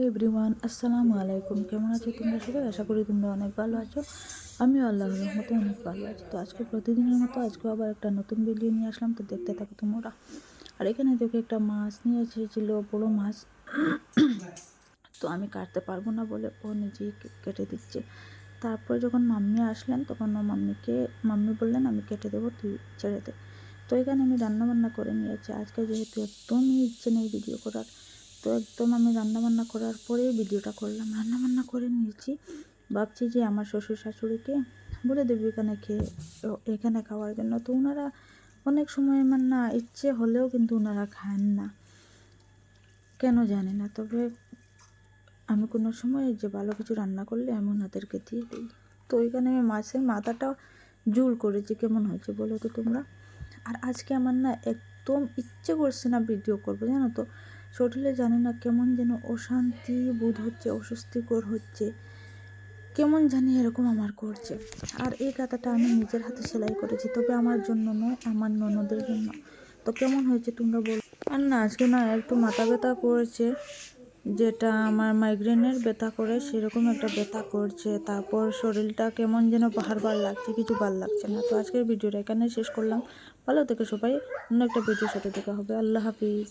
Everyone, আসসালামু আলাইকুম। কেমন আছো তোমরা সবাই? আশা করি তোমরা অনেক ভালো আছো। আমিও আল্লাহর রহমতে অনেক ভালো আছি। তো আজকে প্রতিদিনের মতো আজকে আবার একটা নতুন ভিডিও নিয়ে আসলাম, তো দেখতে থাকো তোমরা। আর এখানে দেখো একটা মাছ নিয়ে এসেছিল, বড় মাছ। তো আমি কাটতে পারবো না বলে ও নিজেই কেটে দিচ্ছে। তারপর যখন মাম্মি আসলেন তখন ও মাম্মি বললেন আমি কেটে দেবো, তুই ছেড়ে দে। তো এখানে আমি রান্নাবান্না করে নিয়েছি। আজকে যেহেতু একদমই ইচ্ছে নেই ভিডিও করার, তো একদম আমি রান্নাবান্না করার পরেই ভিডিওটা করলাম। রান্নাবান্না করে নিয়েছি, ভাবছি যে আমার শ্বশুর শাশুড়িকে বলে দেবো এখানে খাওয়ার জন্য। তো ওনারা অনেক সময় আমার না ইচ্ছে হলেও কিন্তু ওনারা খান না, কেন জানি না। তবে আমি কোনো সময় যে ভালো কিছু রান্না করলে আমি ওনাদেরকে দিয়ে দিই। তো এখানে আমি মাছের মাথাটা ঝোল করেছি, কেমন হয়েছে বলো তো তোমরা। আর আজকে আমার না একদম ইচ্ছে করছে না ভিডিও করবো, জানো তো। শরীরে জানি না কেমন যেন অশান্তি বোধ হচ্ছে, অস্বস্তিকর হচ্ছে, কেমন জানি এরকম আমার করছে। আর এই কাঁথাটা আমি নিজের হাতে সেলাই করেছি, তবে আমার জন্য নয়, আমার ননদের জন্য। তো কেমন হয়েছে তোমরা বলো। আর না আজকে না একটু মাথা ব্যথা করেছে, যেটা আমার মাইগ্রেনের ব্যথা করে সেরকম একটা ব্যথা করছে। তারপর শরীরটা কেমন যেন ভার লাগছে, কিছু ভালো লাগছে না। তো আজকের ভিডিওটা এখানে শেষ করলাম। ভালো থেকে সবাই, অন্য একটা ভিডিওর সাথে দেখা হবে। আল্লাহ হাফিজ।